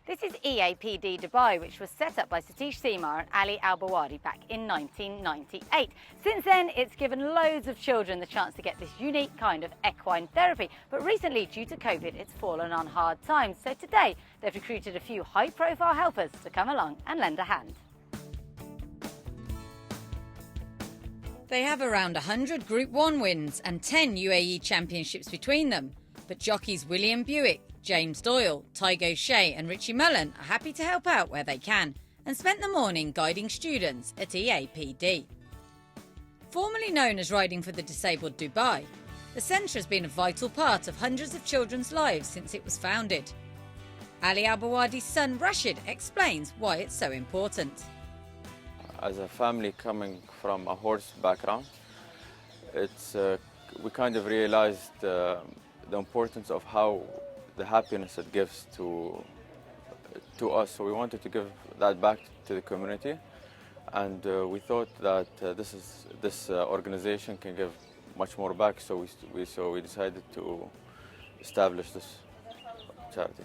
This is EAPD Dubai, which was set up by Satish Seemar and Ali Al-Bawadi back in 1998. Since then, it's given loads of children the chance to get this unique kind of equine therapy. But recently, due to COVID, it's fallen on hard times. So today, they've recruited a few high-profile helpers to come along and lend a hand. They have around 100 Group 1 wins and 10 UAE championships between them. But jockeys William Buick, James Doyle, Tadhg and Richie Mullen are happy to help out where they can and spent the morning guiding students at EAPD. Formerly known as Riding for the Disabled Dubai, the centre has been a vital part of hundreds of children's lives since it was founded. Ali Al-Bawadi's son Rashid explains why it's so important. As a family coming from a horse background, we kind of realized the importance of how the happiness it gives to us. So we wanted to give that back to the community, and we thought that this organization can give much more back. So we decided to establish this charity.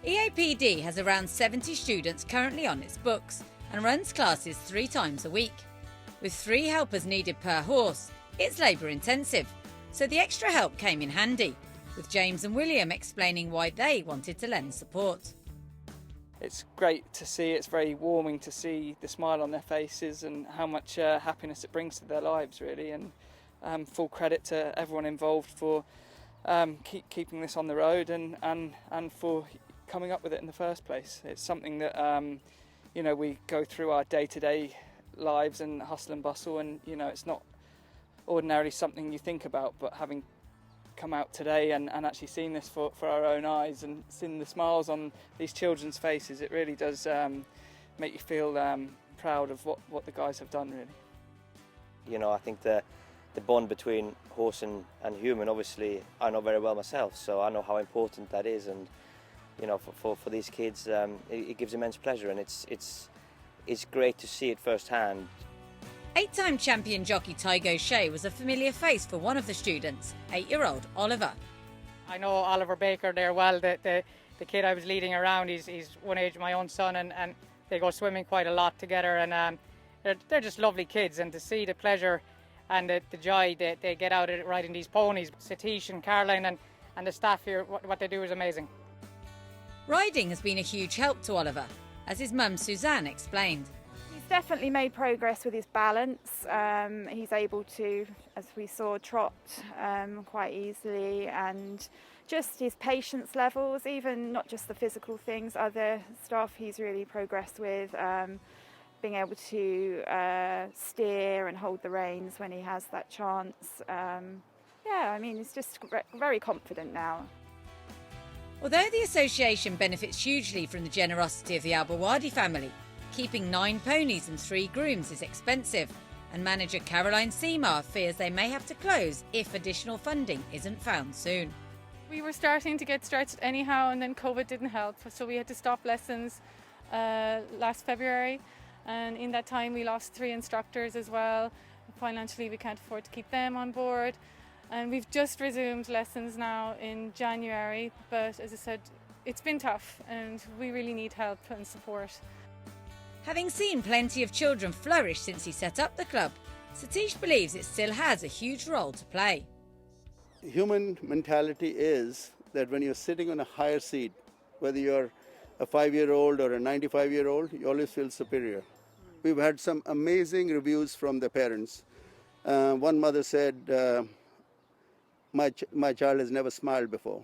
EAPD has around 70 students currently on its books and runs classes 3 times a week. With 3 helpers needed per horse, it's labour intensive, so the extra help came in handy, with James and William explaining why they wanted to lend support. It's great to see, it's very warming to see the smile on their faces and how much happiness it brings to their lives, really, and full credit to everyone involved for keeping this on the road and for coming up with it in the first place. It's something that we go through our day-to-day lives and hustle and bustle, and it's not ordinarily something you think about, but having come out today and actually seen this for our own eyes and seeing the smiles on these children's faces, it really does make you feel proud of what the guys have done, really. I think the bond between horse and human, obviously I know very well myself, so I know how important that is, and for these kids it gives immense pleasure, and it's great to see it firsthand. 8-time champion jockey Tadhg was a familiar face for one of the students, 8-year-old Oliver. I know Oliver Baker there well, the kid I was leading around. He's one age of my own son, and they go swimming quite a lot together, and they're just lovely kids, and to see the pleasure and the joy that they get out of riding these ponies. Satish and Caroline and the staff here, what they do is amazing. Riding has been a huge help to Oliver, as his mum Suzanne explained. He's definitely made progress with his balance. He's able to, as we saw, trot quite easily, and just his patience levels, even not just the physical things, other stuff he's really progressed with, being able to steer and hold the reins when he has that chance. He's just very confident now. Although the association benefits hugely from the generosity of the Al-Bawadi family, keeping 9 ponies and 3 grooms is expensive, and manager Caroline Seemar fears they may have to close if additional funding isn't found soon. We were starting to get stretched anyhow, and then COVID didn't help, so we had to stop lessons last February, and in that time we lost 3 instructors as well. Financially we can't afford to keep them on board, and we've just resumed lessons now in January, but as I said, it's been tough and we really need help and support. Having seen plenty of children flourish since he set up the club, Satish believes it still has a huge role to play. Human mentality is that when you're sitting on a higher seat, whether you're a 5-year-old or a 95-year-old, you always feel superior. We've had some amazing reviews from the parents. One mother said, my child has never smiled before.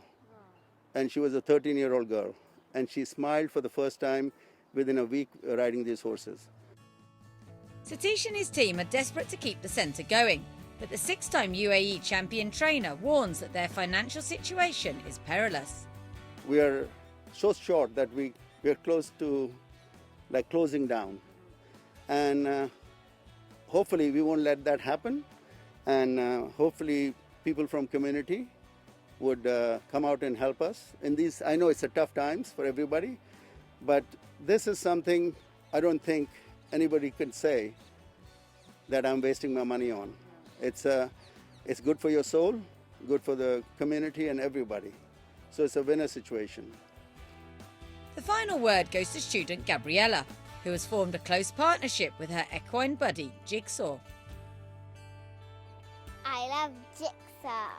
And she was a 13-year-old girl. And she smiled for the first time within a week riding these horses. Satish and his team are desperate to keep the centre going, but the 6-time UAE champion trainer warns that their financial situation is perilous. We are so short that we are close to closing down. And hopefully we won't let that happen. And hopefully people from community would come out and help us. In these, I know it's a tough times for everybody, but this is something I don't think anybody can say that I'm wasting my money on. It's good for your soul, good for the community and everybody. So it's a winner situation. The final word goes to student Gabriella, who has formed a close partnership with her equine buddy, Jigsaw. I love Jigsaw.